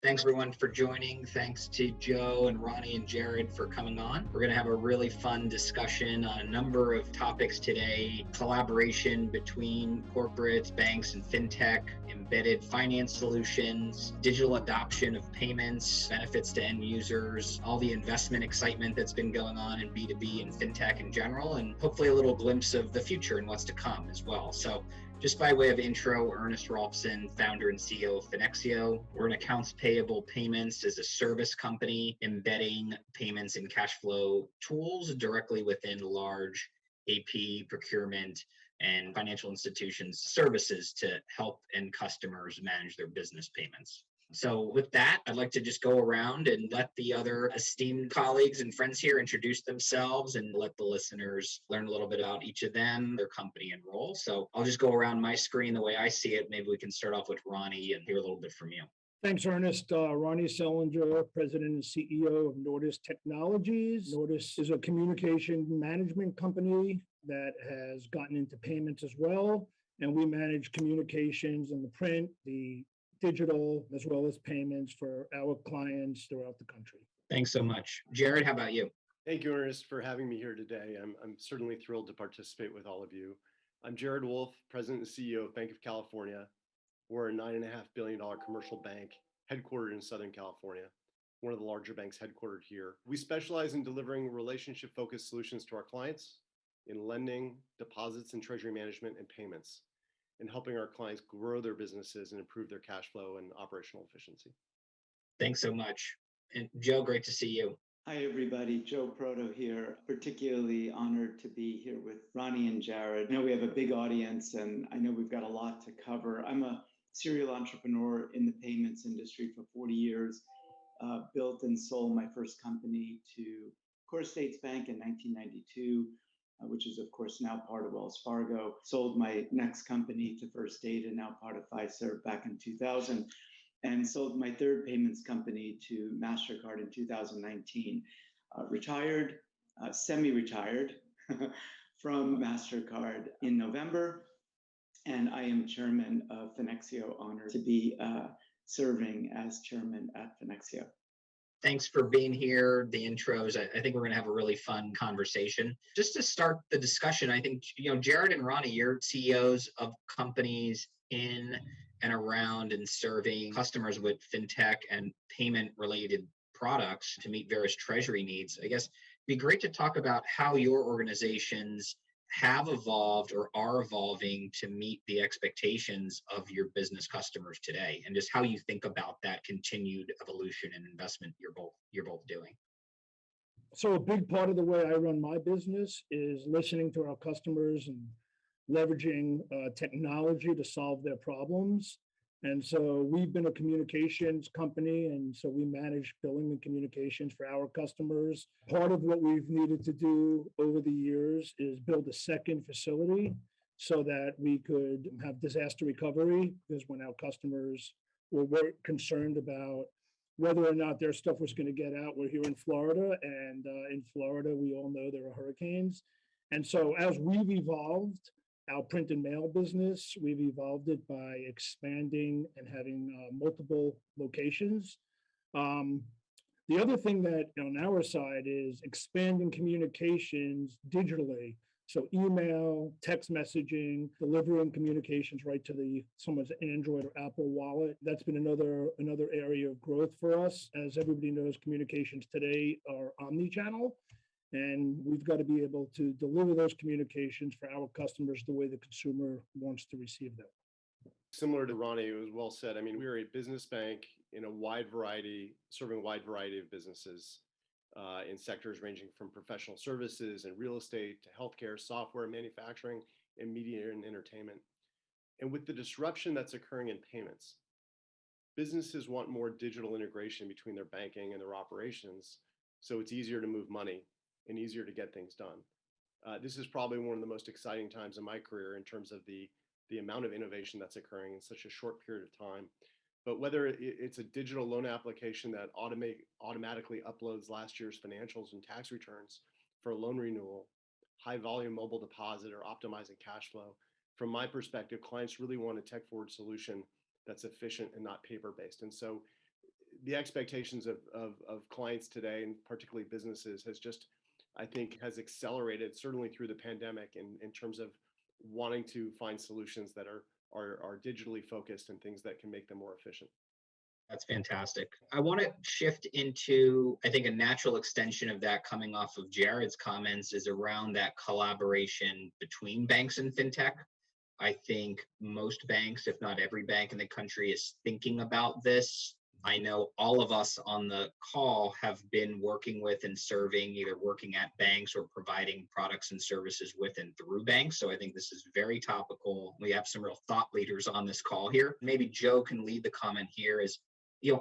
Thanks everyone for joining. Thanks to Joe and Ronnie and Jared for coming on. We're going to have a really fun discussion on a number of topics today: collaboration between corporates, banks, and fintech, embedded finance solutions, digital adoption of payments, benefits to end users, all the investment excitement that's been going on in B2B and fintech in general, and hopefully a little glimpse of the future and what's to come as well. So just by way of intro, Ernest Rolfson, founder and CEO of Finexio. We're an accounts payable payments as a service company, embedding payments and cash flow tools directly within large AP, procurement, and financial institutions services to help end customers manage their business payments. So with that, I'd like to just go around and let the other esteemed colleagues and friends here introduce themselves and let the listeners learn a little bit about each of them, their company and role. So I'll just go around my screen the way I see it. Maybe we can start off with Ronnie and hear a little bit from you. Thanks, Ernest. Ronnie Selinger, President and CEO of Nordis Technologies. Nordis is a communication management company that has gotten into payments as well. And we manage communications in the print, the digital, as well as payments for our clients throughout the country. Thanks so much. Jared, how about you? Thank you, Ernest, for having me here today. I'm certainly thrilled to participate with all of you. I'm Jared Wolffe, President and CEO of Banc of California. We're a $9.5 billion commercial bank headquartered in Southern California, one of the larger banks headquartered here. We specialize in delivering relationship-focused solutions to our clients in lending, deposits and treasury management, and payments, and helping our clients grow their businesses and improve their cash flow and operational efficiency. Thanks so much. And Joe, great to see you. Hi, everybody. Joe Proto here. Particularly honored to be here with Ronnie and Jared. I know we have a big audience and I know we've got a lot to cover. I'm a serial entrepreneur in the payments industry for 40 years, built and sold my first company to Core States Bank in 1992. Which is, of course, now part of Wells Fargo. Sold my next company to First Data, now part of Fiserv, back in 2000, and sold my third payments company to Mastercard in 2019. Retired, semi-retired from Mastercard in November, and I am chairman of Fenexio, honored to be serving as chairman at Fenexio. Thanks for being here. The intros, I think we're going to have a really fun conversation. Just to start the discussion, I think, Jared and Ronnie, you're CEOs of companies in and around and serving customers with fintech and payment related products to meet various treasury needs. I guess it'd be great to talk about how your organizations have evolved or are evolving to meet the expectations of your business customers today, and just how you think about that continued evolution and investment you're both doing. So a big part of the way I run my business is listening to our customers and leveraging technology to solve their problems. And so we've been a communications company, and so we manage billing and communications for our customers. Part of what we've needed to do over the years is build a second facility so that we could have disaster recovery, because when our customers were concerned about whether or not their stuff was going to get out, we're here in Florida, and in Florida, we all know there are hurricanes. And so as we've evolved, our print and mail business, we've evolved it by expanding and having multiple locations. The other thing that on our side is expanding communications digitally. So email, text messaging, delivering communications right to someone's Android or Apple wallet. That's been another area of growth for us. As everybody knows, communications today are omni-channel. And we've got to be able to deliver those communications for our customers the way the consumer wants to receive them. Similar to Ronnie, it was well said. I mean, we're a business bank in serving a wide variety of businesses in sectors ranging from professional services and real estate to healthcare, software, manufacturing, and media and entertainment. And with the disruption that's occurring in payments, businesses want more digital integration between their banking and their operations, so it's easier to move money and easier to get things done. This is probably one of the most exciting times in my career in terms of the amount of innovation that's occurring in such a short period of time. But whether it's a digital loan application that automatically uploads last year's financials and tax returns for a loan renewal, high volume mobile deposit, or optimizing cash flow, from my perspective, clients really want a tech forward solution that's efficient and not paper based. And so the expectations of clients today, and particularly businesses, I think, has accelerated, certainly through the pandemic, in terms of wanting to find solutions that are digitally focused and things that can make them more efficient. That's fantastic. I want to shift into, I think, a natural extension of that coming off of Jared's comments is around that collaboration between banks and fintech. I think most banks, if not every bank in the country, is thinking about this. I know all of us on the call have been working with and serving, either working at banks or providing products and services with and through banks. So I think this is very topical. We have some real thought leaders on this call here. Maybe Joe can lead the comment here is,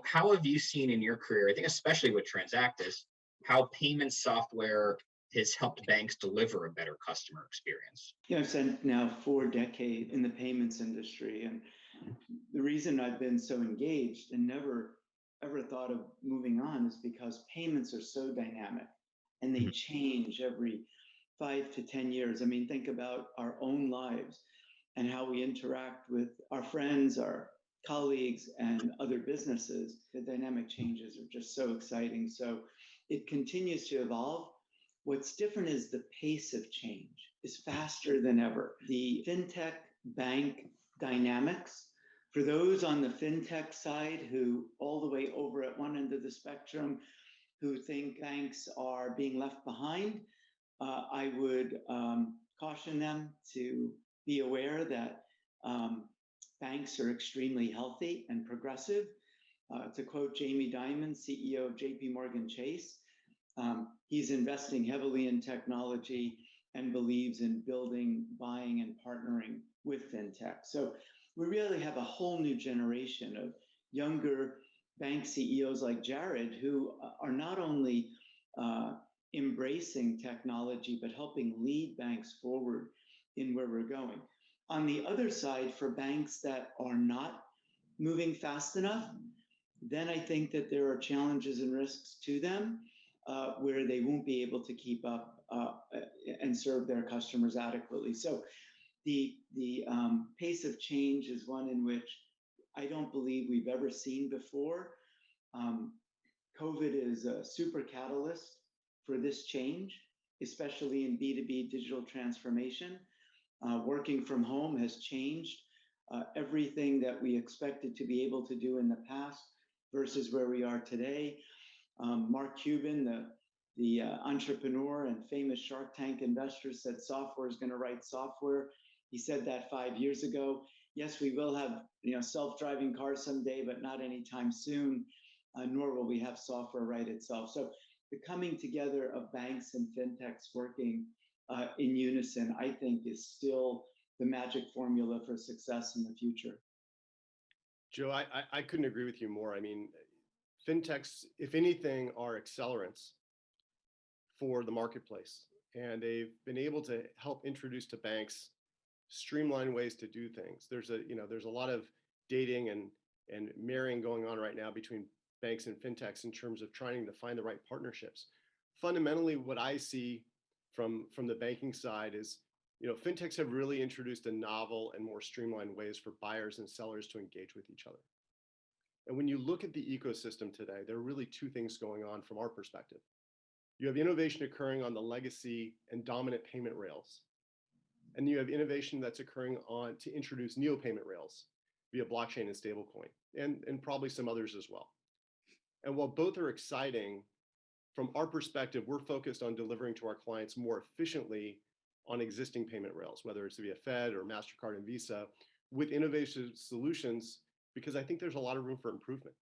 how have you seen in your career, I think especially with Transactus, how payment software has helped banks deliver a better customer experience? I've spent now 4 decades in the payments industry, and the reason I've been so engaged and never ever thought of moving on is because payments are so dynamic and they change every 5 to 10 years. I mean, think about our own lives and how we interact with our friends, our colleagues, and other businesses. The dynamic changes are just so exciting. So it continues to evolve. What's different is the pace of change is faster than ever. The fintech bank dynamics, for those on the fintech side who all the way over at one end of the spectrum who think banks are being left behind, I would caution them to be aware that banks are extremely healthy and progressive. To quote Jamie Dimon, CEO of JP Morgan Chase, he's investing heavily in technology and believes in building, buying, and partnering with fintech. So we really have a whole new generation of younger bank CEOs like Jared, who are not only embracing technology, but helping lead banks forward in where we're going. On the other side, for banks that are not moving fast enough, then I think that there are challenges and risks to them where they won't be able to keep up and serve their customers adequately. So the pace of change is one in which I don't believe we've ever seen before. COVID is a super catalyst for this change, especially in B2B digital transformation. Working from home has changed everything that we expected to be able to do in the past versus where we are today. Mark Cuban, the entrepreneur and famous Shark Tank investor, said software is going to write software. He said that 5 years ago. Yes, we will have self-driving cars someday, but not anytime soon, nor will we have software write itself. So the coming together of banks and fintechs working in unison, I think, is still the magic formula for success in the future. Joe, I couldn't agree with you more. I mean, fintechs, if anything, are accelerants for the marketplace, and they've been able to help introduce to banks streamlined ways to do things. There's a lot of dating and marrying going on right now between banks and fintechs in terms of trying to find the right partnerships. Fundamentally, what I see from the banking side is, fintechs have really introduced a novel and more streamlined ways for buyers and sellers to engage with each other. And when you look at the ecosystem today, there are really 2 things going on from our perspective. You have innovation occurring on the legacy and dominant payment rails. And you have innovation that's occurring to introduce neo payment rails via blockchain and stablecoin, and probably some others as well. And while both are exciting, from our perspective, we're focused on delivering to our clients more efficiently on existing payment rails, whether it's via Fed or Mastercard and Visa, with innovative solutions, because I think there's a lot of room for improvement.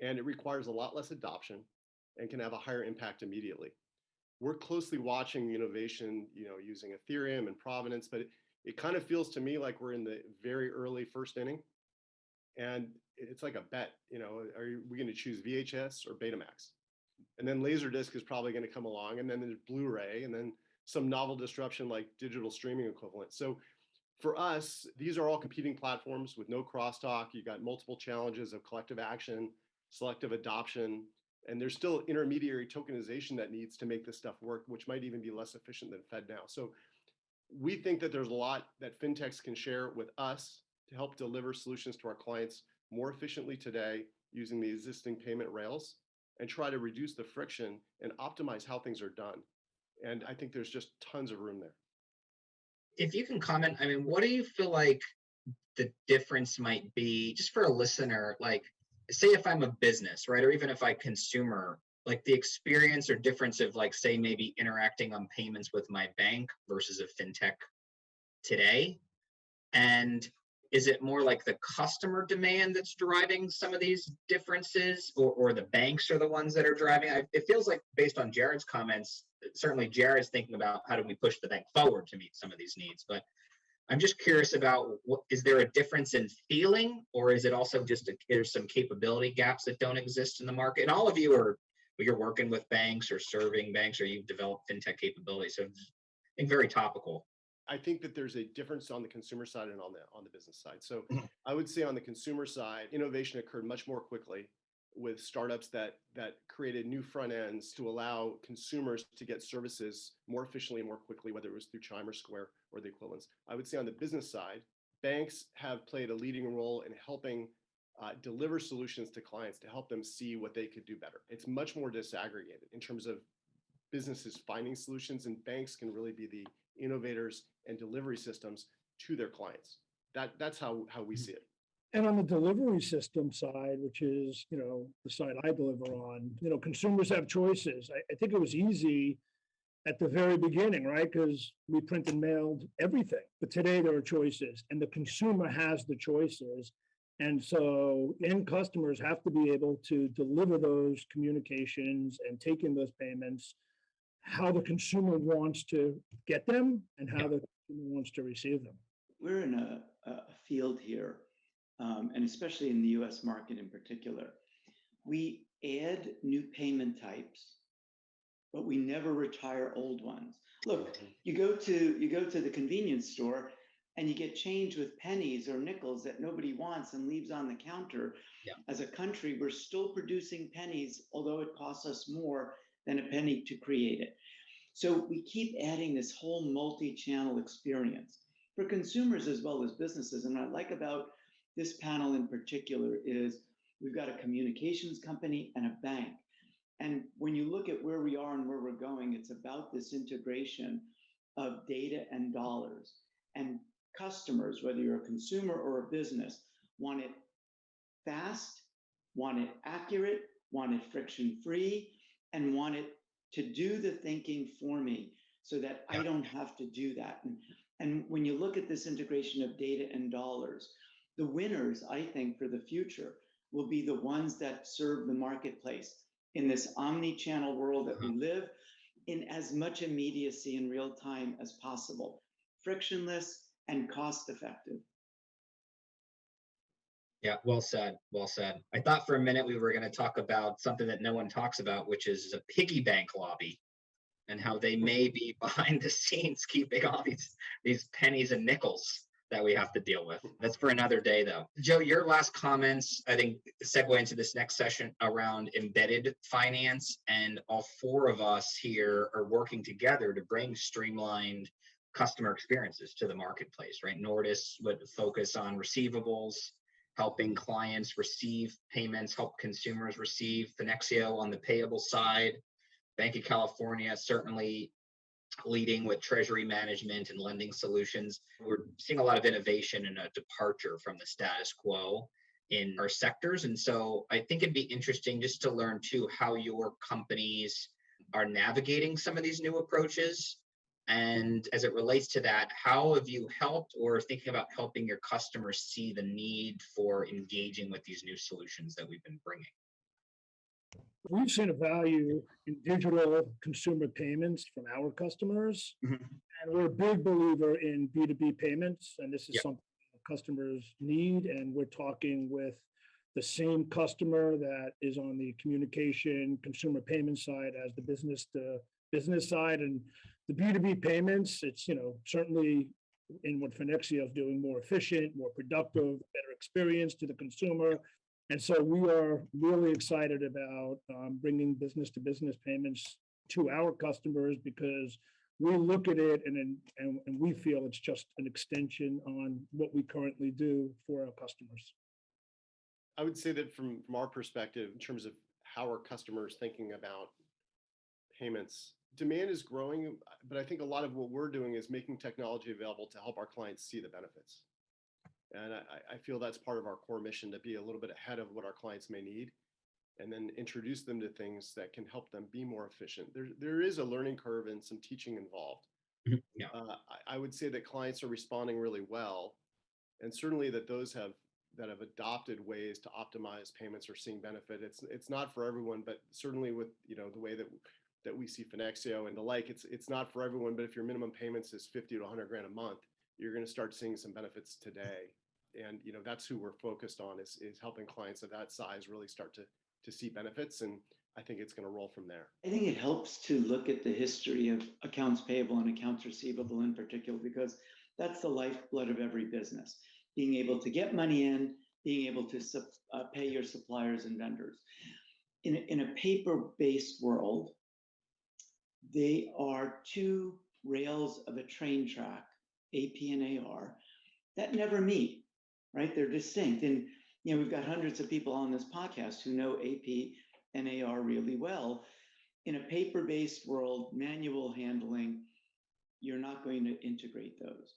And it requires a lot less adoption and can have a higher impact immediately. We're closely watching the innovation, using Ethereum and Provenance, but it kind of feels to me like we're in the very early first inning. And it's like a bet, are we going to choose VHS or Betamax? And then Laserdisc is probably going to come along, and then there's Blu-ray, and then some novel disruption like digital streaming equivalent. So for us, these are all competing platforms with no crosstalk. You've got multiple challenges of collective action, selective adoption, and there's still intermediary tokenization that needs to make this stuff work, which might even be less efficient than FedNow. So we think that there's a lot that fintechs can share with us to help deliver solutions to our clients more efficiently today using the existing payment rails and try to reduce the friction and optimize how things are done. And I think there's just tons of room there. If you can comment, I mean, what do you feel like the difference might be, just for a listener, like, say if I'm a business, right, or even if I consumer, like the experience or difference of, like, say maybe interacting on payments with my bank versus a fintech today? And is it more like the customer demand that's driving some of these differences, or the banks are the ones that are driving? It feels like, based on Jared's comments, certainly Jared's thinking about how do we push the bank forward to meet some of these needs. But I'm just curious about, is there a difference in feeling, or is it also just there's some capability gaps that don't exist in the market? And all of you you're working with banks or serving banks, or you've developed fintech capabilities. So I think very topical. I think that there's a difference on the consumer side and on the business side. So I would say on the consumer side, innovation occurred much more quickly with startups that created new front ends to allow consumers to get services more efficiently and more quickly, whether it was through Chime or Square or the equivalents. I would say on the business side, banks have played a leading role in helping deliver solutions to clients to help them see what they could do better. It's much more disaggregated in terms of businesses finding solutions, and banks can really be the innovators and delivery systems to their clients. That's how we see it. And on the delivery system side, which is, the side I deliver on, consumers have choices. I think it was easy at the very beginning, right? Because we print and mailed everything. But today there are choices, and the consumer has the choices. And so end customers have to be able to deliver those communications and take in those payments how the consumer wants to get them and how the consumer wants to receive them. We're in a field here, and especially in the US market in particular, we add new payment types, but we never retire old ones. Look, you go to the convenience store and you get change with pennies or nickels that nobody wants and leaves on the counter. Yeah. As a country, we're still producing pennies, although it costs us more than a penny to create it. So we keep adding this whole multi-channel experience for consumers as well as businesses. And what I like about this panel in particular is we've got a communications company and a bank. And when you look at where we are and where we're going, it's about this integration of data and dollars. And customers, whether you're a consumer or a business, want it fast, want it accurate, want it friction-free, and want it to do the thinking for me so that I don't have to do that. And when you look at this integration of data and dollars, the winners, I think, for the future will be the ones that serve the marketplace in this omni-channel world that we live in, as much immediacy in real time as possible, frictionless and cost-effective. Yeah, well said, well said. I thought for a minute we were going to talk about something that no one talks about, which is a piggy bank lobby, and how they may be behind the scenes keeping all these pennies and nickels that we have to deal with. That's for another day, though. Joe, your last comments, I think, segue into this next session around embedded finance, and all four of us here are working together to bring streamlined customer experiences to the marketplace, right? Nordis would focus on receivables, helping clients receive payments, help consumers receive. Fenexio on the payable side. Banc of California certainly leading with treasury management and lending solutions. We're seeing a lot of innovation and a departure from the status quo in our sectors. And so I think it'd be interesting just to learn too how your companies are navigating some of these new approaches. And as it relates to that, how have you helped or thinking about helping your customers see the need for engaging with these new solutions that we've been bringing? We've seen a value in digital consumer payments from our customers. And we're a big believer in B2B payments. And this is something customers need. And we're talking with the same customer that is on the communication consumer payment side as the business to business side. And the B2B payments, it's, certainly in what Finexio is doing, more efficient, more productive, better experience to the consumer. And so we are really excited about bringing business to business payments to our customers, because we look at it and we feel it's just an extension on what we currently do for our customers. I would say that from our perspective, in terms of how our customers thinking about payments, demand is growing, but I think a lot of what we're doing is making technology available to help our clients see the benefits. And I feel that's part of our core mission, to be a little bit ahead of what our clients may need, and then introduce them to things that can help them be more efficient. There is a learning curve and some teaching involved. Yeah. I would say that clients are responding really well, and certainly that those that have adopted ways to optimize payments are seeing benefit. It's not for everyone, but certainly with the way that we see Fenexio and the like, it's not for everyone. But if your minimum payments is 50 to 100 grand a month, you're going to start seeing some benefits today. And that's who we're focused on, is helping clients of that size really start to see benefits. And I think it's going to roll from there. I think it helps to look at the history of accounts payable and accounts receivable in particular, because that's the lifeblood of every business. Being able to get money in, being able to pay your suppliers and vendors. In a paper-based world, they are two rails of a train track, AP and AR, that never meet, right? They're distinct. And we've got hundreds of people on this podcast who know AP and AR really well. In a paper-based world, manual handling, you're not going to integrate those.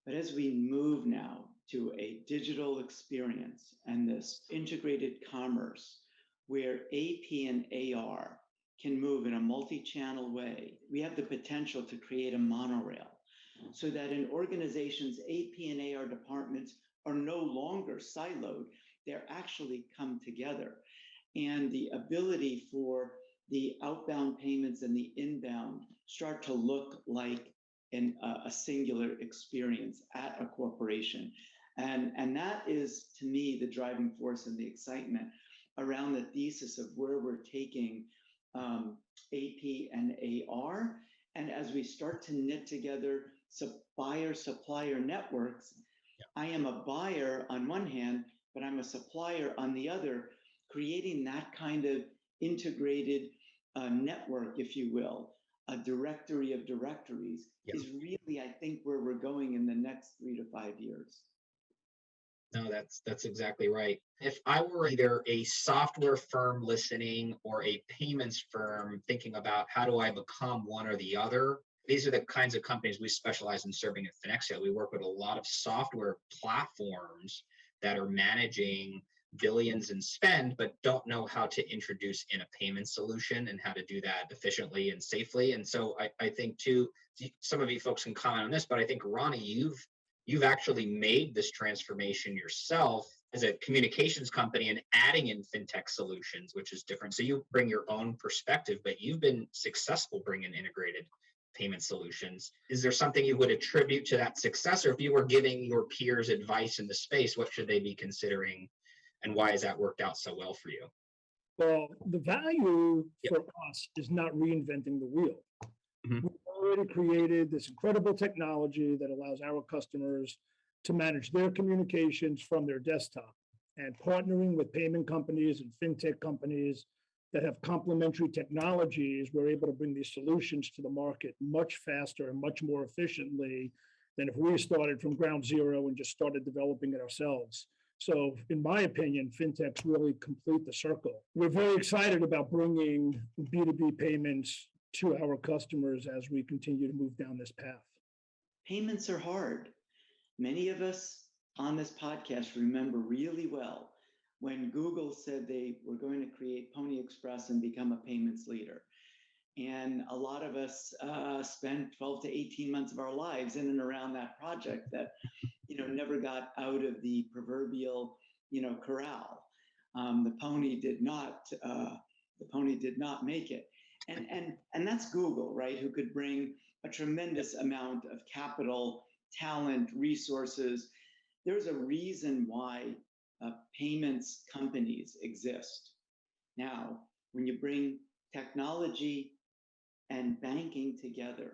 But as we move now to a digital experience and this integrated commerce where AP and AR can move in a multi-channel way, we have the potential to create a monorail so that in organizations, AP and AR departments are no longer siloed. They're actually come together. And the ability for the outbound payments and the inbound start to look like a singular experience at a corporation. And that is, to me, the driving force and the excitement around the thesis of where we're taking AP and AR. And as we start to knit together buyer-supplier networks, I am a buyer on one hand, but I'm a supplier on the other, creating that kind of integrated network, if you will, a directory of directories, is really, I think, where we're going in the next 3 to 5 years. No, that's exactly right. If I were either a software firm listening or a payments firm thinking about how do I become one or the other, these are the kinds of companies we specialize in serving at Finexio. We work with a lot of software platforms that are managing billions in spend, but don't know how to introduce in a payment solution and how to do that efficiently and safely. And so I think too, some of you folks can comment on this, but I think Ronnie, you've actually made this transformation yourself as a communications company and adding in fintech solutions, which is different. So you bring your own perspective, but you've been successful bringing integrated payment solutions. Is there something you would attribute to that success? Or if you were giving your peers advice in the space, what should they be considering? And why has that worked out so well for you? Well, the value for us is not reinventing the wheel. We've already created this incredible technology that allows our customers to manage their communications from their desktop, and partnering with payment companies and fintech companies that have complementary technologies, we're able to bring these solutions to the market much faster and much more efficiently than if we started from ground zero and just started developing it ourselves. So in my opinion, fintechs really complete the circle. We're very excited about bringing B2B payments to our customers as we continue to move down this path. Payments are hard. Many of us on this podcast remember really well when Google said they were going to create Pony Express and become a payments leader. And a lot of us spent 12 to 18 months of our lives in and around that project that never got out of the proverbial corral. The pony did not make it. And that's Google, right? Who could bring a tremendous amount of capital, talent, resources. There's a reason why payments companies exist. Now, when you bring technology and banking together,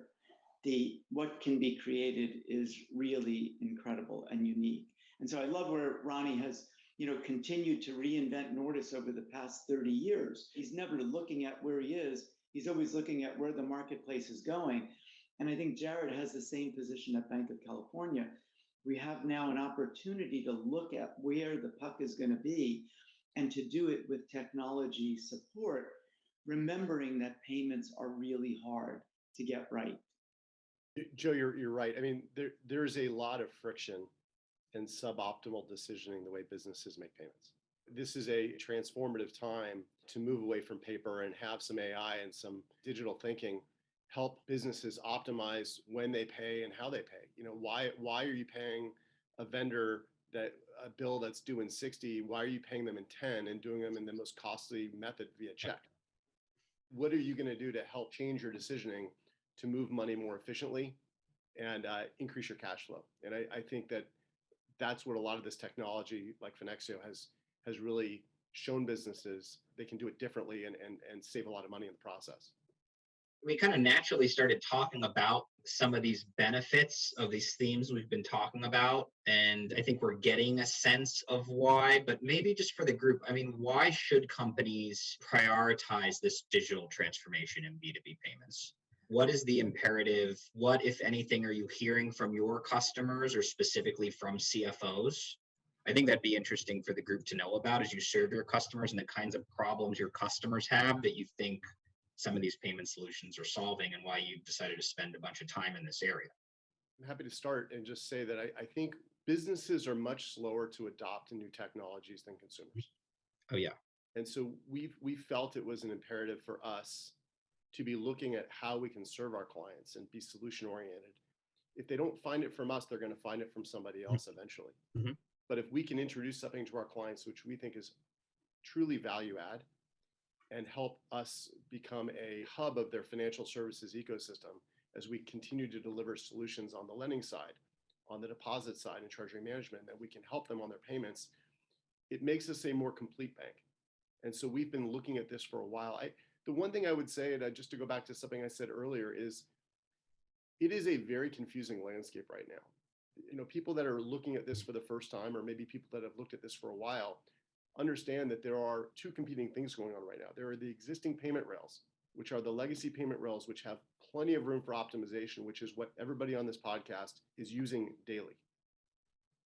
what can be created is really incredible and unique. And so I love where Ronnie has continued to reinvent Nordis over the past 30 years. He's never looking at where he is. He's always looking at where the marketplace is going. And I think Jared has the same position at Banc of California. We have now an opportunity to look at where the puck is going to be and to do it with technology support, remembering that payments are really hard to get right. Joe, you're right. I mean, there's a lot of friction and suboptimal decisioning the way businesses make payments. This is a transformative time to move away from paper and have some AI and some digital thinking help businesses optimize when they pay and how they pay. You know, why are you paying a vendor that a bill that's due in 60? Why are you paying them in 10 and doing them in the most costly method via check? What are you going to do to help change your decisioning to move money more efficiently and increase your cash flow? And I think that's what a lot of this technology like Finexio has really shown businesses they can do it differently and save a lot of money in the process. We kind of naturally started talking about some of these benefits of these themes we've been talking about. And I think we're getting a sense of why, but maybe just for the group, I mean, why should companies prioritize this digital transformation in B2B payments? What is the imperative? What, if anything, are you hearing from your customers or specifically from CFOs? I think that'd be interesting for the group to know about as you serve your customers and the kinds of problems your customers have that you think some of these payment solutions are solving and why you've decided to spend a bunch of time in this area. I'm happy to start and just say that I think businesses are much slower to adopt new technologies than consumers. Oh, yeah. And so we felt it was an imperative for us to be looking at how we can serve our clients and be solution oriented. If they don't find it from us, they're going to find it from somebody else eventually. Mm-hmm. But if we can introduce something to our clients, which we think is truly value add, and help us become a hub of their financial services ecosystem as we continue to deliver solutions on the lending side, on the deposit side and treasury management, that we can help them on their payments, it makes us a more complete bank. And so we've been looking at this for a while. The one thing I would say, and just to go back to something I said earlier, is it is a very confusing landscape right now. You know, people that are looking at this for the first time, or maybe people that have looked at this for a while, understand that there are two competing things going on right now. There are the existing payment rails, which are the legacy payment rails, which have plenty of room for optimization, which is what everybody on this podcast is using daily.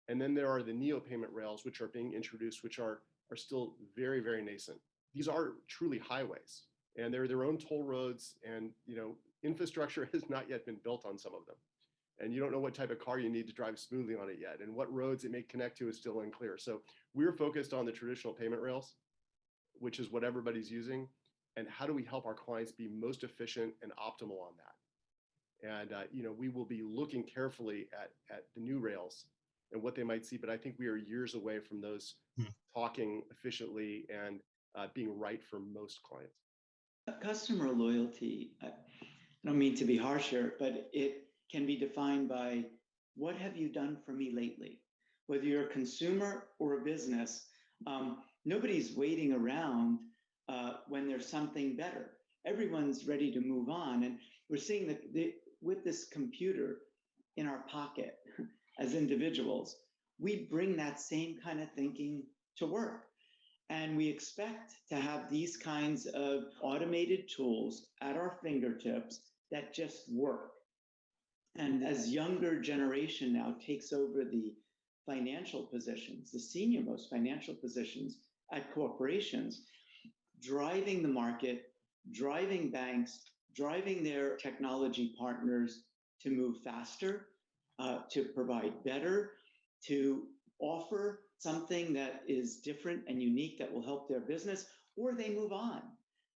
And then there are the neo payment rails, which are being introduced, which are still very, very nascent. These are truly highways, and they're their own toll roads, and infrastructure has not yet been built on some of them. And you don't know what type of car you need to drive smoothly on it yet. And what roads it may connect to is still unclear. So we're focused on the traditional payment rails, which is what everybody's using. And how do we help our clients be most efficient and optimal on that? And, we will be looking carefully at the new rails and what they might see. But I think we are years away from those talking efficiently and being right for most clients. Customer loyalty, I don't mean to be harsh here, but it can be defined by what have you done for me lately? Whether you're a consumer or a business, nobody's waiting around when there's something better. Everyone's ready to move on. And we're seeing that with this computer in our pocket as individuals, we bring that same kind of thinking to work. And we expect to have these kinds of automated tools at our fingertips that just work. And as younger generation now takes over the financial positions, the senior most financial positions at corporations, driving the market, driving banks, driving their technology partners to move faster, to provide better, to offer something that is different and unique that will help their business, or they move on,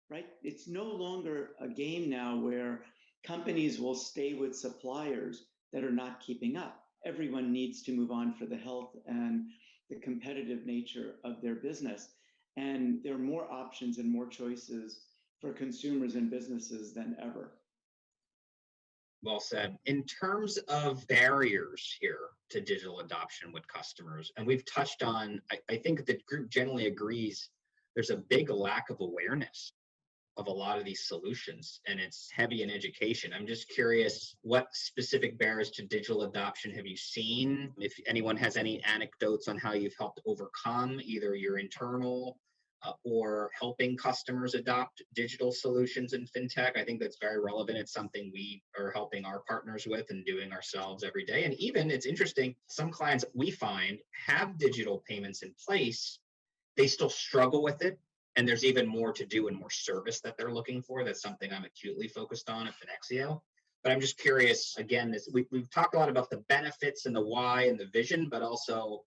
right? It's no longer a game now where companies will stay with suppliers that are not keeping up. Everyone needs to move on for the health and the competitive nature of their business. And there are more options and more choices for consumers and businesses than ever. Well said. In terms of barriers here to digital adoption with customers, and we've touched on, I think the group generally agrees, there's a big lack of awareness of a lot of these solutions, and it's heavy in education. I'm just curious, what specific barriers to digital adoption have you seen? If anyone has any anecdotes on how you've helped overcome either your internal or helping customers adopt digital solutions in fintech, I think that's very relevant. It's something we are helping our partners with and doing ourselves every day. And even, it's interesting, some clients we find have digital payments in place, they still struggle with it. And there's even more to do and more service that they're looking for. That's something I'm acutely focused on at Finexio. But I'm just curious, again, we've talked a lot about the benefits and the why and the vision, but also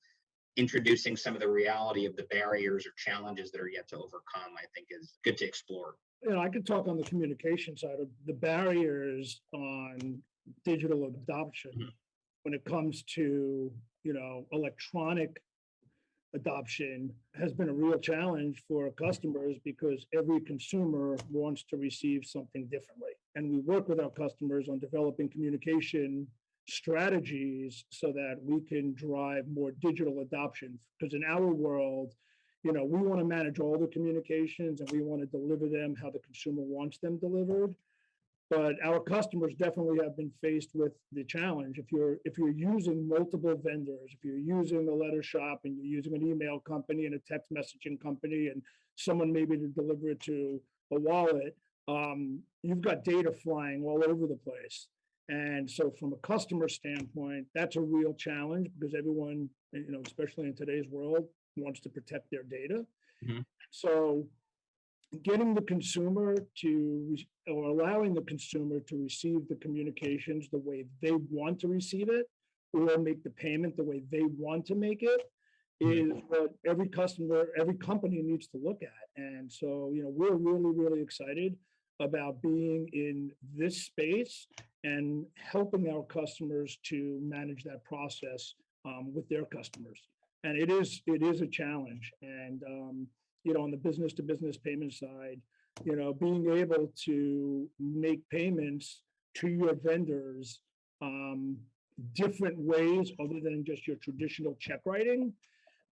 introducing some of the reality of the barriers or challenges that are yet to overcome, I think is good to explore. I could talk on the communication side of the barriers on digital adoption when it comes to, electronic adoption has been a real challenge for customers because every consumer wants to receive something differently. And we work with our customers on developing communication strategies so that we can drive more digital adoption. Because in our world, we want to manage all the communications and we want to deliver them how the consumer wants them delivered. But our customers definitely have been faced with the challenge. If you're using multiple vendors, if you're using a letter shop and you're using an email company and a text messaging company and someone maybe to deliver it to a wallet, you've got data flying all over the place. And so from a customer standpoint, that's a real challenge because everyone, especially in today's world, wants to protect their data. Mm-hmm. So getting the consumer or allowing the consumer to receive the communications the way they want to receive it, or make the payment the way they want to make it, is what every customer, every company needs to look at. And so, we're really, really excited about being in this space and helping our customers to manage that process with their customers. And it is a challenge. And on the business to business payment side, being able to make payments to your vendors different ways other than just your traditional check writing,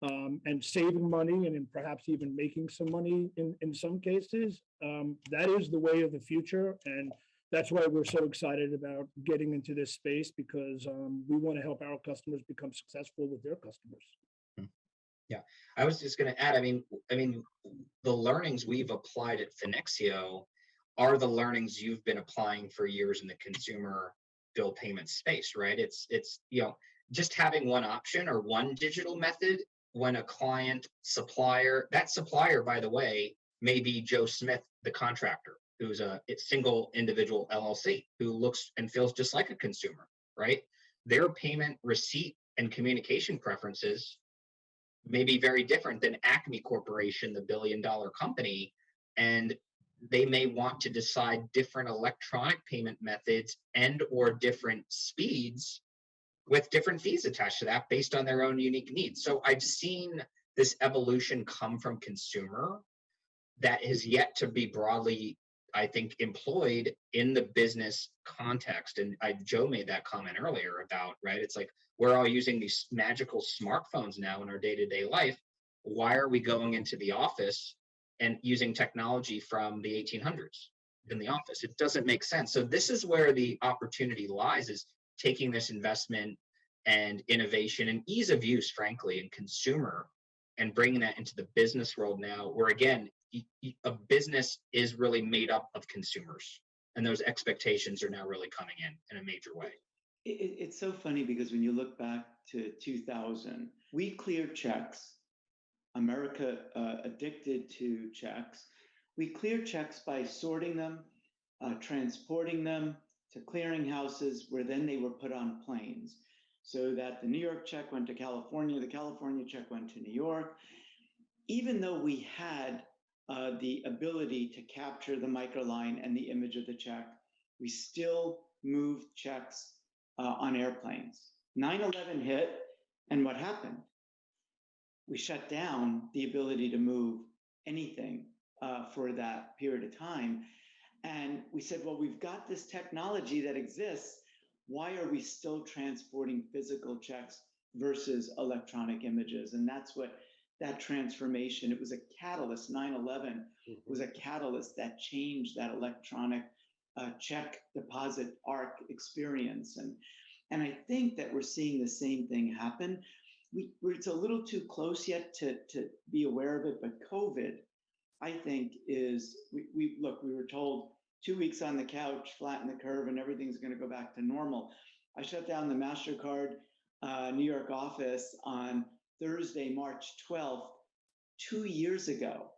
and saving money and perhaps even making some money in some cases, that is the way of the future. And that's why we're so excited about getting into this space, because we want to help our customers become successful with their customers. Yeah, I was just going to add, I mean, the learnings we've applied at Finexio are the learnings you've been applying for years in the consumer bill payment space, right? It's just having one option or one digital method when a client supplier, that supplier, by the way, may be Joe Smith, the contractor, who's a single individual LLC who looks and feels just like a consumer, right? Their payment receipt and communication preferences may be very different than Acme Corporation, the billion-dollar company, and they may want to decide different electronic payment methods and or different speeds with different fees attached to that based on their own unique needs. So I've seen this evolution come from consumer that has yet to be broadly, I think, employed in the business context. And Joe made that comment earlier about, right? It's like, we're all using these magical smartphones now in our day-to-day life. Why are we going into the office and using technology from the 1800s in the office? It doesn't make sense. So this is where the opportunity lies, is taking this investment and innovation and ease of use, frankly, in consumer, and bringing that into the business world now, where, again, a business is really made up of consumers, and those expectations are now really coming in a major way. It's so funny because when you look back to 2000, we cleared checks. America addicted to checks. We cleared checks by sorting them, transporting them to clearinghouses, where then they were put on planes, so that the New York check went to California, the California check went to New York. Even though we had the ability to capture the microline and the image of the check, we still moved checks on airplanes. 9/11 hit, and what happened? We shut down the ability to move anything for that period of time. And we said, well, we've got this technology that exists. Why are we still transporting physical checks versus electronic images? And that's what that transformation, it was a catalyst. 9/11 was a catalyst that changed that electronic check deposit arc experience. And I think that we're seeing the same thing happen. It's a little too close yet to be aware of it, but COVID, I think, is, we were told 2 weeks on the couch, flatten the curve, and everything's going to go back to normal. I shut down the Mastercard New York office on Thursday, March 12th, 2 years ago.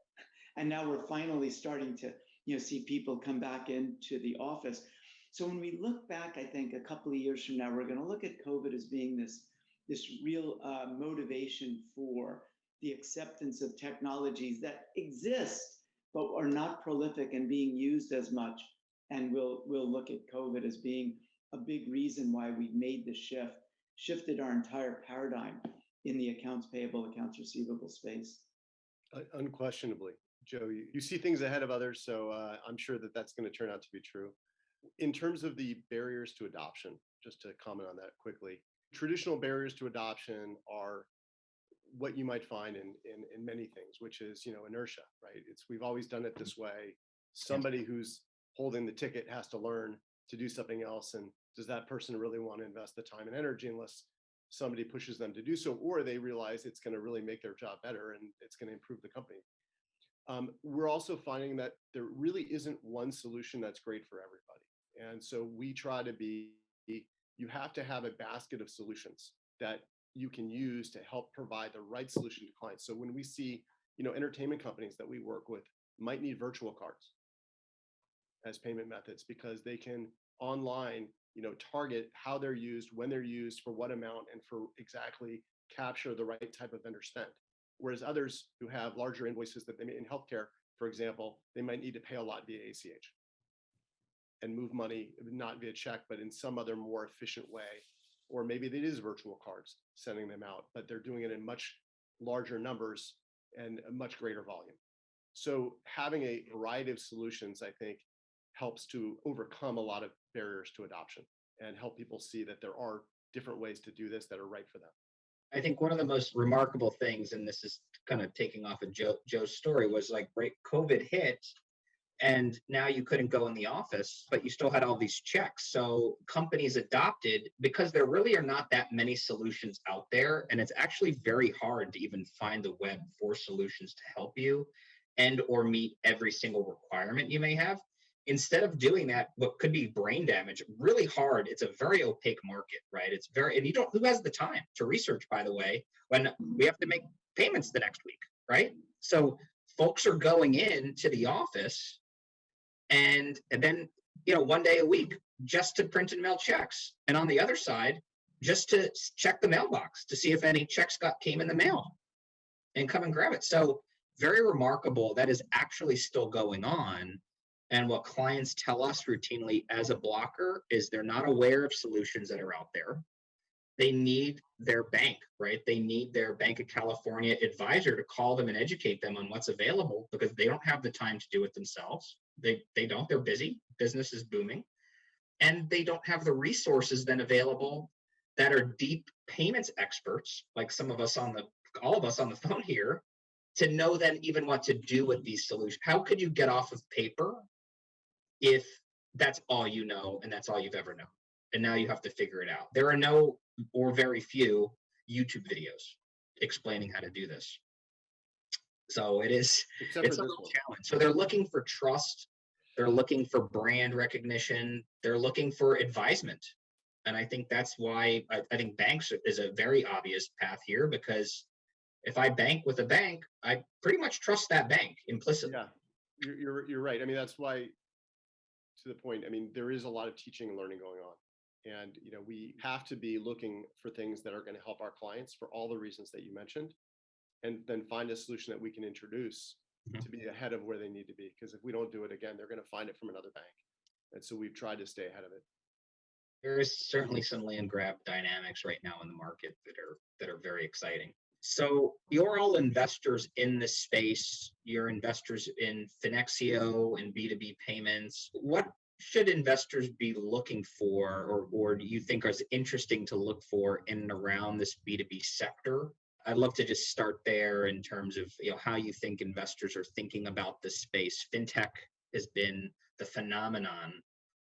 And now we're finally starting to, see people come back into the office. So when we look back, I think a couple of years from now, we're going to look at COVID as being this real motivation for the acceptance of technologies that exist, but are not prolific and being used as much. And we'll look at COVID as being a big reason why we made the shifted our entire paradigm in the accounts payable, accounts receivable space. Unquestionably, Joe, you see things ahead of others, so I'm sure that that's going to turn out to be true. In terms of the barriers to adoption, just to comment on that quickly, traditional barriers to adoption are what you might find in many things, which is, inertia, right? We've always done it this way. Somebody who's holding the ticket has to learn to do something else. And does that person really want to invest the time and energy unless somebody pushes them to do so, or they realize it's going to really make their job better and it's going to improve the company? We're also finding that there really isn't one solution that's great for everybody. And so we try to you have to have a basket of solutions that you can use to help provide the right solution to clients. So when we see, entertainment companies that we work with might need virtual cards as payment methods because they can online, target how they're used, when they're used, for what amount, and for exactly capture the right type of vendor spend. Whereas others who have larger invoices that they may in healthcare, for example, they might need to pay a lot via ACH and move money, not via check, but in some other more efficient way. Or maybe it is virtual cards sending them out, but they're doing it in much larger numbers and a much greater volume. So having a variety of solutions, I think, helps to overcome a lot of barriers to adoption and help people see that there are different ways to do this that are right for them. I think one of the most remarkable things, and this is kind of taking off of Joe's story, was like, right, COVID hit, and now you couldn't go in the office, but you still had all these checks. So companies adopted, because there really are not that many solutions out there, and it's actually very hard to even find the web for solutions to help you and or meet every single requirement you may have. Instead of doing that, what could be brain damage, really hard. It's a very opaque market, right? It's very, and who has the time to research, by the way, when we have to make payments the next week, right? So folks are going into the office and then, one day a week just to print and mail checks. And on the other side, just to check the mailbox to see if any checks came in the mail and come and grab it. So very remarkable. That is actually still going on. And what clients tell us routinely as a blocker is they're not aware of solutions that are out there. They need their bank, right? They need their Banc of California advisor to call them and educate them on what's available because they don't have the time to do it themselves. They don't, they're busy, business is booming, and they don't have the resources then available that are deep payments experts, like all of us on the phone here, to know then even what to do with these solutions. How could you get off of paper if that's all you know and that's all you've ever known? And now you have to figure it out. There are no or very few YouTube videos explaining how to do this. So it's a little challenge. So they're looking for trust. They're looking for brand recognition. They're looking for advisement. And I think that's why I think banks is a very obvious path here, because if I bank with a bank, I pretty much trust that bank implicitly. Yeah, you're right. I mean, that's why, to the point, I mean, there is a lot of teaching and learning going on. And, we have to be looking for things that are going to help our clients for all the reasons that you mentioned, and then find a solution that we can introduce to be ahead of where they need to be. Because if we don't do it again, they're going to find it from another bank. And so we've tried to stay ahead of it. There is certainly some land grab dynamics right now in the market that are very exciting. So you're all investors in this space. You're investors in Finexio and B2B payments. What should investors be looking for, or do you think is interesting to look for in and around this B2B sector? I'd love to just start there in terms of how you think investors are thinking about this space. Fintech has been the phenomenon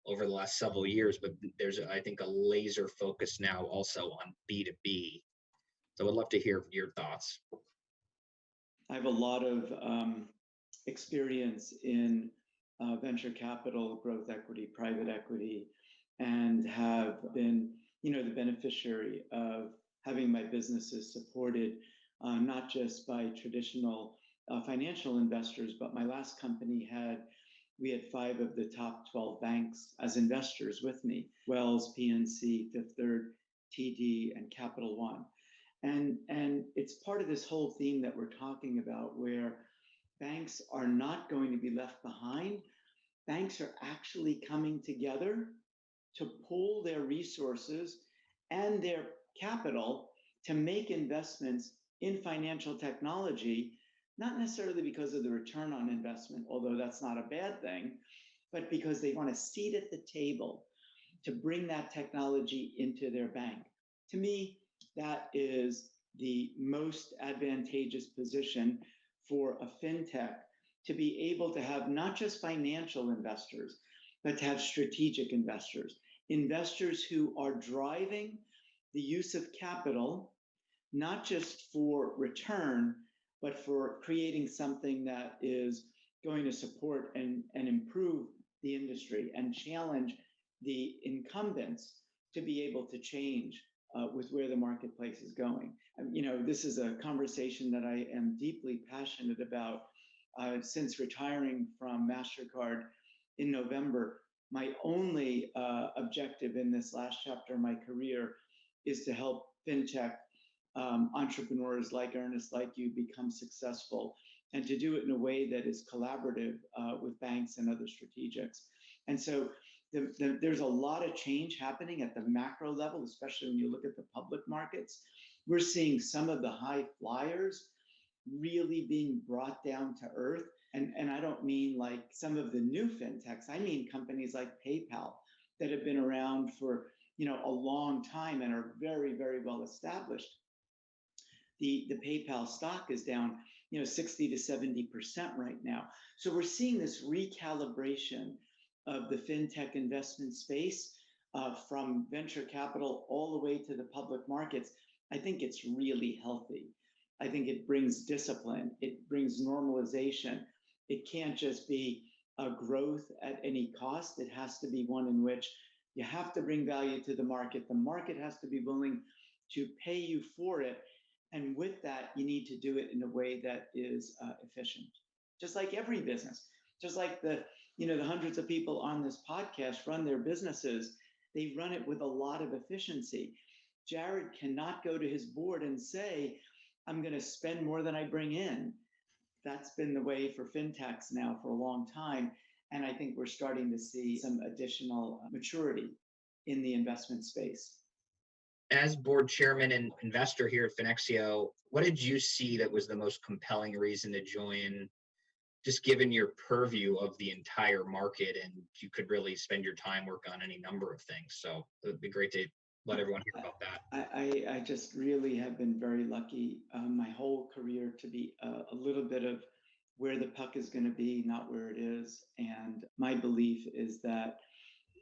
over the last several years, but there's, I think, a laser focus now also on B2B. So I'd love to hear your thoughts. I have a lot of experience in venture capital, growth equity, private equity, and have been, the beneficiary of having my businesses supported, not just by traditional financial investors, but my last company we had 5 of the top 12 banks as investors with me: Wells, PNC, Fifth Third, TD, and Capital One. And it's part of this whole theme that we're talking about, where banks are not going to be left behind. Banks are actually coming together to pool their resources and their capital to make investments in financial technology, not necessarily because of the return on investment, although that's not a bad thing, but because they want a seat at the table to bring that technology into their bank. To me, that is the most advantageous position for a fintech, to be able to have not just financial investors, but to have strategic investors, investors who are driving the use of capital, not just for return, but for creating something that is going to support and improve the industry and challenge the incumbents to be able to change with where the marketplace is going. This is a conversation that I am deeply passionate about. Since retiring from Mastercard in November, my only objective in this last chapter of my career is to help fintech entrepreneurs like Ernest, like you, become successful, and to do it in a way that is collaborative with banks and other strategics. And so there's a lot of change happening at the macro level, especially when you look at the public markets. We're seeing some of the high flyers really being brought down to earth. And I don't mean like some of the new fintechs. I mean companies like PayPal that have been around for a long time and are very, very well established. The PayPal stock is down 60 to 70% right now. So we're seeing this recalibration of the fintech investment space from venture capital all the way to the public markets. I think it's really healthy. I think it brings discipline. It brings normalization. It can't just be a growth at any cost. It has to be one in which you have to bring value to the market. The market has to be willing to pay you for it. And with that, you need to do it in a way that is efficient. Just like every business, just like the hundreds of people on this podcast run their businesses, they run it with a lot of efficiency. Jared cannot go to his board and say, I'm going to spend more than I bring in. That's been the way for fintechs now for a long time. And I think we're starting to see some additional maturity in the investment space. As board chairman and investor here at Fenexio, what did you see that was the most compelling reason to join, just given your purview of the entire market, and you could really spend your time work on any number of things? So it would be great to let everyone hear about that. I just really have been very lucky my whole career to be a little bit of where the puck is going to be, not where it is. And my belief is that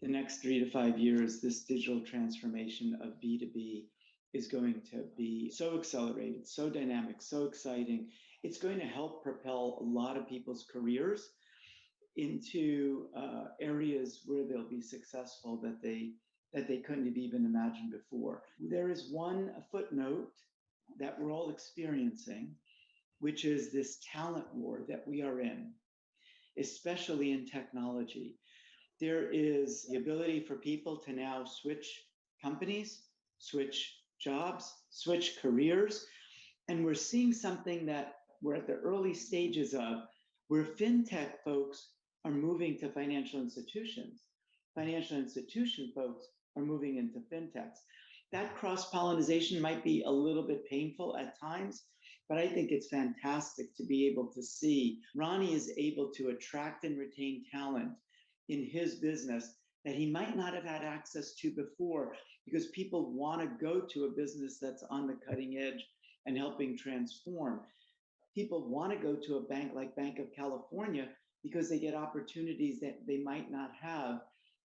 the next 3 to 5 years, this digital transformation of B2B is going to be so accelerated, so dynamic, so exciting. It's going to help propel a lot of people's careers into areas where they'll be successful that they couldn't have even imagined before. There is one footnote that we're all experiencing, which is this talent war that we are in, especially in technology. There is the ability for people to now switch companies, switch jobs, switch careers. And we're seeing something that we're at the early stages of, where fintech folks are moving to financial institutions. Financial institution folks are moving into fintechs. That cross-pollination might be a little bit painful at times, but I think it's fantastic to be able to see Ronnie is able to attract and retain talent in his business that he might not have had access to before, because people want to go to a business that's on the cutting edge and helping transform. People want to go to a bank like Banc of California because they get opportunities that they might not have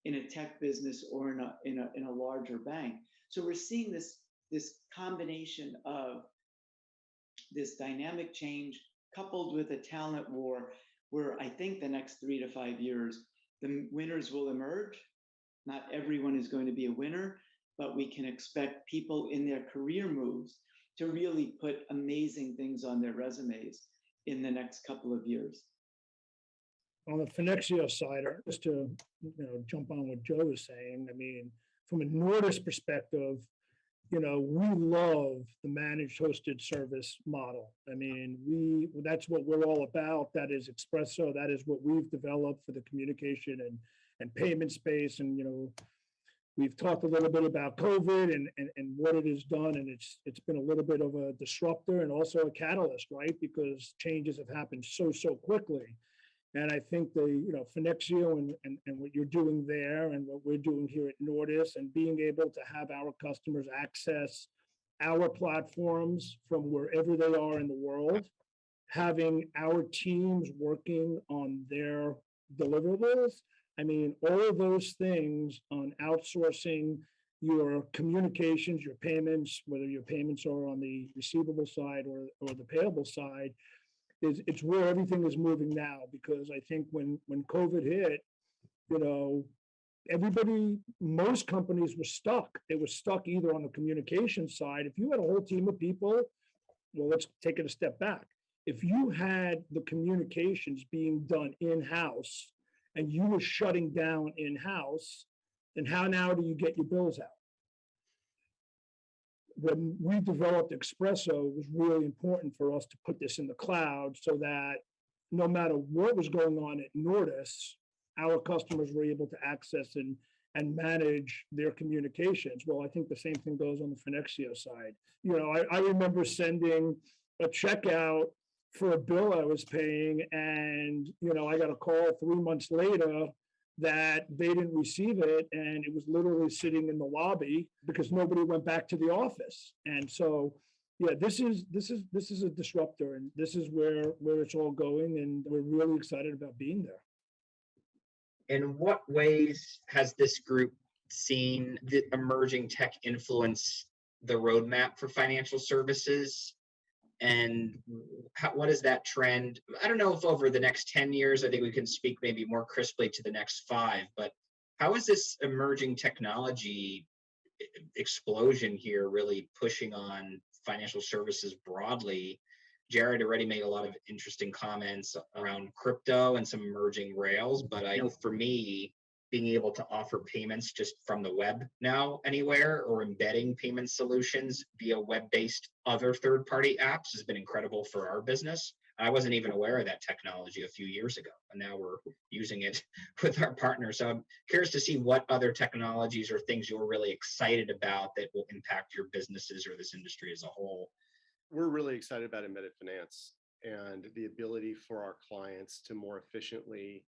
in a tech business or in a larger bank. So we're seeing this combination of this dynamic change coupled with a talent war, where I think the next 3 to 5 years, the winners will emerge. Not everyone is going to be a winner, but we can expect people in their career moves to really put amazing things on their resumes in the next couple of years? On the Finexio side, or just to jump on what Joe was saying, I mean, from a Nordis perspective, we love the managed hosted service model. I mean, that's what we're all about. That is Espresso. That is what we've developed for the communication and payment space. And we've talked a little bit about COVID and what it has done, and it's been a little bit of a disruptor and also a catalyst, right? Because changes have happened so quickly. And I think the Finexio and what you're doing there and what we're doing here at Nordis, and being able to have our customers access our platforms from wherever they are in the world, having our teams working on their deliverables. I mean, all of those things on outsourcing your communications, your payments, whether your payments are on the receivable side or the payable side, it's where everything is moving now. Because I think when COVID hit, most companies were stuck. They were stuck either on the communication side. If you had a whole team of people, well, let's take it a step back. If you had the communications being done in-house and you were shutting down in-house, then how now do you get your bills out? When we developed Espresso, it was really important for us to put this in the cloud so that no matter what was going on at Nordis, our customers were able to access and manage their communications. Well, I think the same thing goes on the Finexio side. I remember sending a check out for a bill I was paying, and I got a call 3 months later that they didn't receive it, and it was literally sitting in the lobby because nobody went back to the office. And so, yeah, this is a disruptor, and this is where it's all going, and we're really excited about being there. In what ways has this group seen the emerging tech influence the roadmap for financial services? And what is that trend? I don't know if over the next 10 years, I think we can speak maybe more crisply to the next 5, but how is this emerging technology explosion here really pushing on financial services broadly? Jared already made a lot of interesting comments around crypto and some emerging rails, but I know for me, being able to offer payments just from the web now anywhere, or embedding payment solutions via web-based other third-party apps has been incredible for our business. I wasn't even aware of that technology a few years ago, and now we're using it with our partners. So I'm curious to see what other technologies or things you're really excited about that will impact your businesses or this industry as a whole. We're really excited about embedded finance and the ability for our clients to more efficiently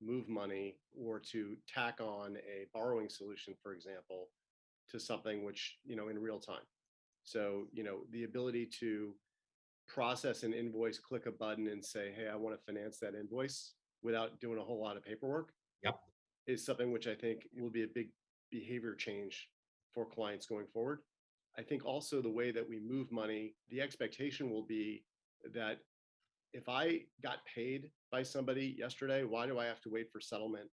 move money, or to tack on a borrowing solution, for example, to something which, in real time. So, the ability to process an invoice, click a button and say, hey, I want to finance that invoice without doing a whole lot of paperwork. Yep. Is something which I think will be a big behavior change for clients going forward. I think also the way that we move money, the expectation will be that if I got paid by somebody yesterday, why do I have to wait for settlement,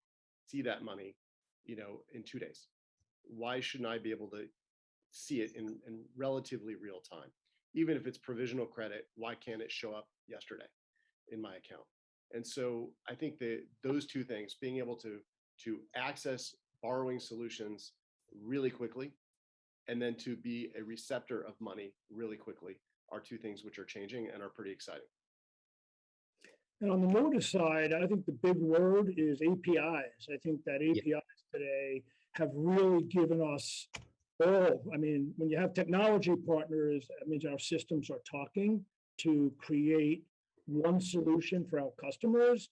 see that money, in 2 days? Why shouldn't I be able to see it in relatively real time? Even if it's provisional credit, why can't it show up yesterday in my account? And so I think that those two things, being able to access borrowing solutions really quickly, and then to be a receptor of money really quickly, are two things which are changing and are pretty exciting. And on the Nordis side, I think the big word is APIs. I think that APIs today have really given us all. I mean, when you have technology partners, that means our systems are talking to create one solution for our customers.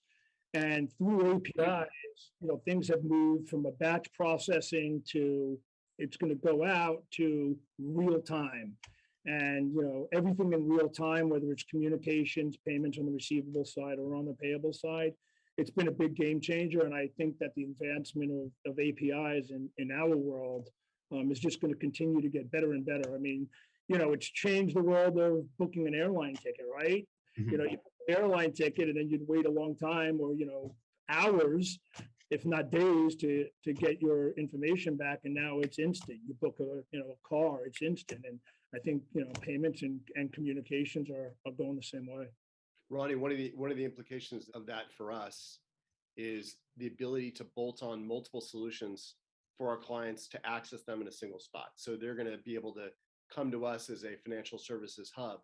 And through APIs, things have moved from a batch processing to it's going to go out to real time. And everything in real time, whether it's communications, payments on the receivable side or on the payable side, it's been a big game changer. And I think that the advancement of APIs in our world is just going to continue to get better and better. I mean, it's changed the world of booking an airline ticket, right? Mm-hmm. You book an airline ticket and then you'd wait a long time, or hours, if not days, to get your information back. And now it's instant. You book a car, it's instant. And I think payments and communications are going the same way. Ronnie, one of the implications of that for us is the ability to bolt on multiple solutions for our clients to access them in a single spot. So they're going to be able to come to us as a financial services hub,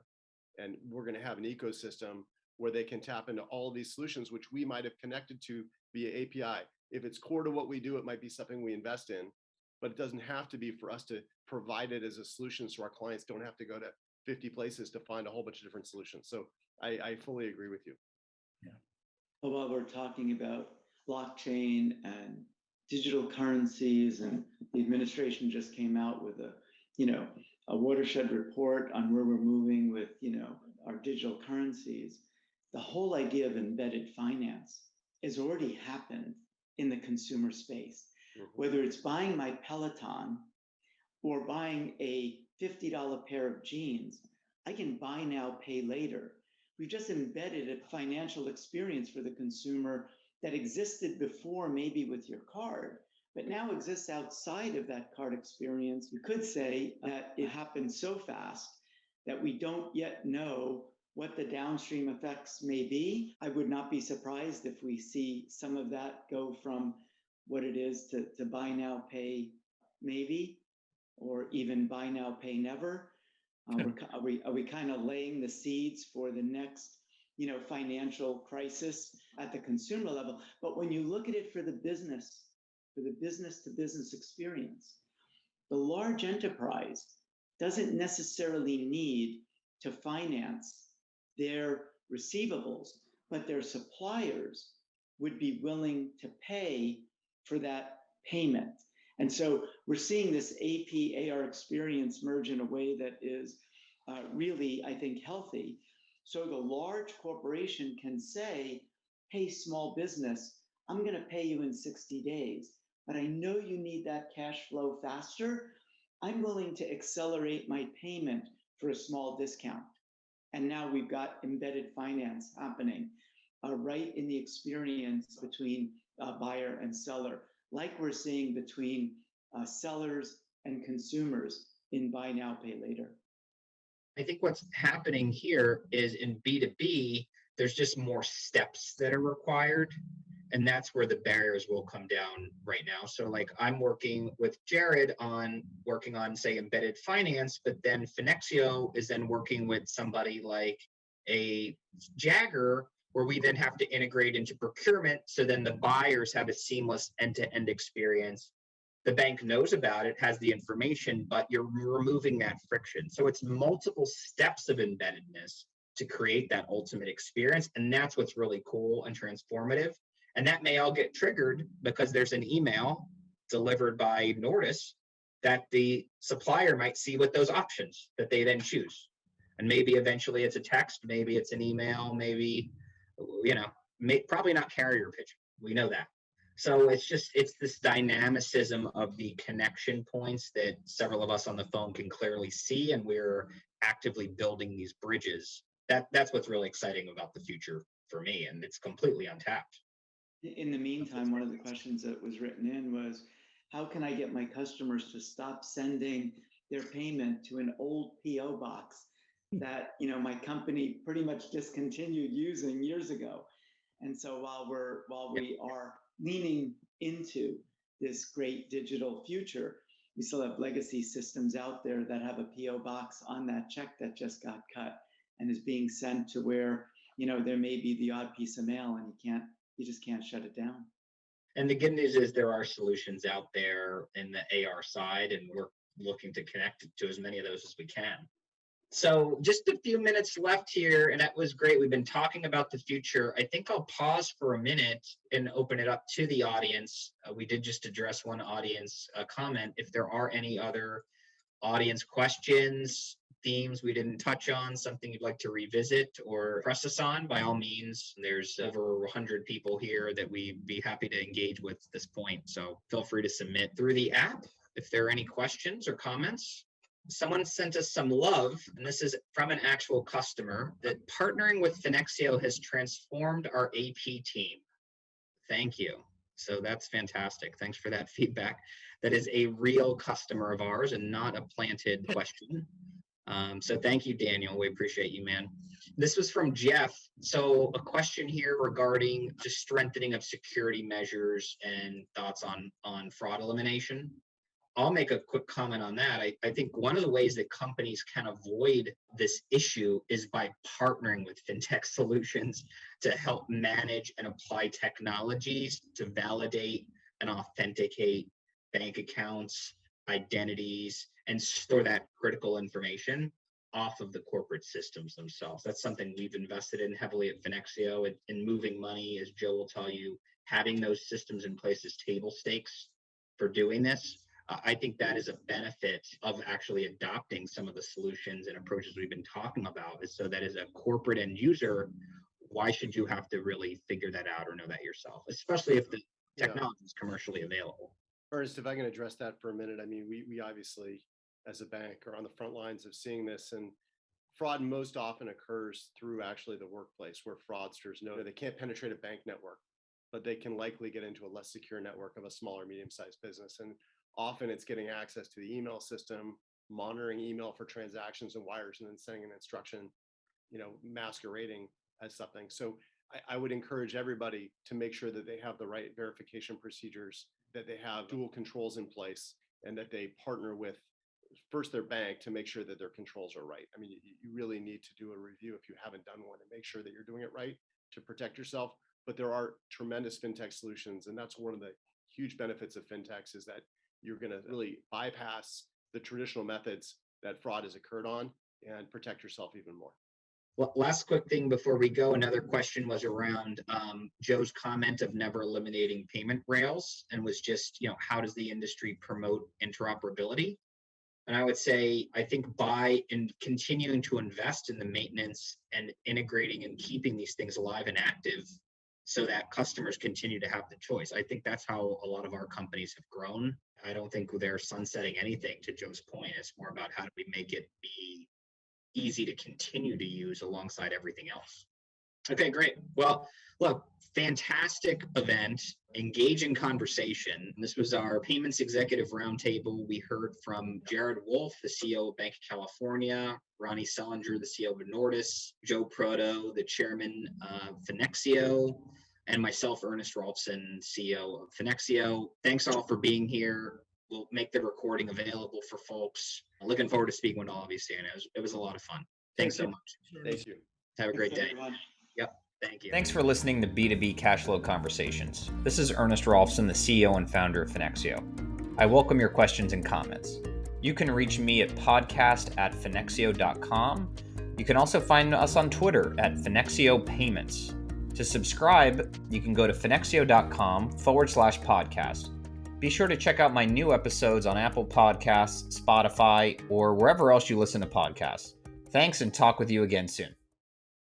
and we're going to have an ecosystem where they can tap into all of these solutions, which we might have connected to via API. If it's core to what we do, it might be something we invest in, but it doesn't have to be for us to provide it as a solution so our clients don't have to go to 50 places to find a whole bunch of different solutions. So I fully agree with you. Yeah. Well, while we're talking about blockchain and digital currencies, and the administration just came out with a watershed report on where we're moving with, our digital currencies. The whole idea of embedded finance has already happened in the consumer space. Mm-hmm. Whether it's buying my Peloton or buying a $50 pair of jeans, I can buy now, pay later. We've just embedded a financial experience for the consumer that existed before, maybe with your card, but now exists outside of that card experience. You could say that it happened so fast that we don't yet know what the downstream effects may be. I would not be surprised if we see some of that go from what it is to buy now, pay maybe, or even buy now, pay never. Are we kind of laying the seeds for the next, financial crisis at the consumer level? But when you look at it for the business to business experience, the large enterprise doesn't necessarily need to finance their receivables, but their suppliers would be willing to pay for that payment. And so we're seeing this AP/AR experience merge in a way that is really, I think, healthy. So the large corporation can say, hey, small business, I'm going to pay you in 60 days, but I know you need that cash flow faster. I'm willing to accelerate my payment for a small discount. And now we've got embedded finance happening right in the experience between buyer and seller, like we're seeing between sellers and consumers in buy now, pay later. I think what's happening here is in B2B, there's just more steps that are required. And that's where the barriers will come down right now. So like I'm working with Jared on working on, say, embedded finance, but then Finexio is then working with somebody like a Jagger, where we then have to integrate into procurement. So then the buyers have a seamless end-to-end experience. The bank knows about it, has the information, but you're removing that friction. So it's multiple steps of embeddedness to create that ultimate experience. And that's what's really cool and transformative. And that may all get triggered because there's an email delivered by Nordis that the supplier might see with those options that they then choose. And maybe eventually it's a text, maybe it's an email, maybe, probably not carrier pigeon. We know that. So it's this dynamicism of the connection points that several of us on the phone can clearly see, and we're actively building these bridges. That's what's really exciting about the future for me, and it's completely untapped. In the meantime, one of the questions that was written in was, how can I get my customers to stop sending their payment to an old PO box that, my company pretty much discontinued using years ago? And so while we are leaning into this great digital future, we still have legacy systems out there that have a PO box on that check that just got cut and is being sent to where, there may be the odd piece of mail and you just can't shut it down. And the good news is there are solutions out there in the AR side, and we're looking to connect to as many of those as we can. So just a few minutes left here, and that was great. We've been talking about the future. I think I'll pause for a minute and open it up to the audience. We did just address one audience comment. If there are any other audience questions, themes we didn't touch on, something you'd like to revisit or press us on, by all means. There's over 100 people here that we'd be happy to engage with at this point. So feel free to submit through the app if there are any questions or comments. Someone sent us some love, and this is from an actual customer, that partnering with Finexio has transformed our AP team. Thank you. So that's fantastic. Thanks for that feedback. That is a real customer of ours and not a planted question. So thank you, Daniel. We appreciate you, man. This was from Jeff. So a question here regarding just strengthening of security measures and thoughts on fraud elimination. I'll make a quick comment on that. I think one of the ways that companies can avoid this issue is by partnering with fintech solutions to help manage and apply technologies to validate and authenticate bank accounts, identities, and store that critical information off of the corporate systems themselves. That's something we've invested in heavily at Fenexio in moving money, as Joe will tell you. Having those systems in place is table stakes for doing this. I think that is a benefit of actually adopting some of the solutions and approaches we've been talking about, is so that as a corporate end user, why should you have to really figure that out or know that yourself, especially if the technology is commercially available? Ernest, if I can address that for a minute. I mean, we obviously, as a bank, are on the front lines of seeing this, and fraud most often occurs through actually the workplace, where fraudsters know they can't penetrate a bank network, but they can likely get into a less secure network of a smaller, medium-sized business. And often it's getting access to the email system, monitoring email for transactions and wires, and then sending an instruction, masquerading as something. So I would encourage everybody to make sure that they have the right verification procedures, that they have dual controls in place, and that they partner with first their bank to make sure that their controls are right. I mean, you really need to do a review if you haven't done one, and make sure that you're doing it right to protect yourself. But there are tremendous fintech solutions, and that's one of the huge benefits of fintechs, is that you're going to really bypass the traditional methods that fraud has occurred on and protect yourself even more. Well, last quick thing before we go, another question was around Joe's comment of never eliminating payment rails, and was just, how does the industry promote interoperability? And I would say, I think by continuing to invest in the maintenance and integrating and keeping these things alive and active, so that customers continue to have the choice. I think that's how a lot of our companies have grown. I don't think they're sunsetting anything, to Joe's point. It's more about how do we make it be easy to continue to use alongside everything else. Okay, great. Well, look, fantastic event, engaging conversation. This was our Payments Executive Roundtable. We heard from Jared Wolffe, the CEO of Banc of California, Ronnie Selinger, the CEO of Nordis, Joe Proto, the chairman of Finexio, and myself, Ernest Rolfson, CEO of Fenexio. Thanks all for being here. We'll make the recording available for folks. I'm looking forward to speaking with all of you soon. It was a lot of fun. Thanks so much. Thank you. Have a great day. Yep. Thank you. Thanks for listening to B2B Cash Flow Conversations. This is Ernest Rolfson, the CEO and founder of Finexio. I welcome your questions and comments. You can reach me at podcast@finexio.com. You can also find us on Twitter at Finexio Payments. To subscribe, you can go to finexio.com/podcast. Be sure to check out my new episodes on Apple Podcasts, Spotify, or wherever else you listen to podcasts. Thanks, and talk with you again soon.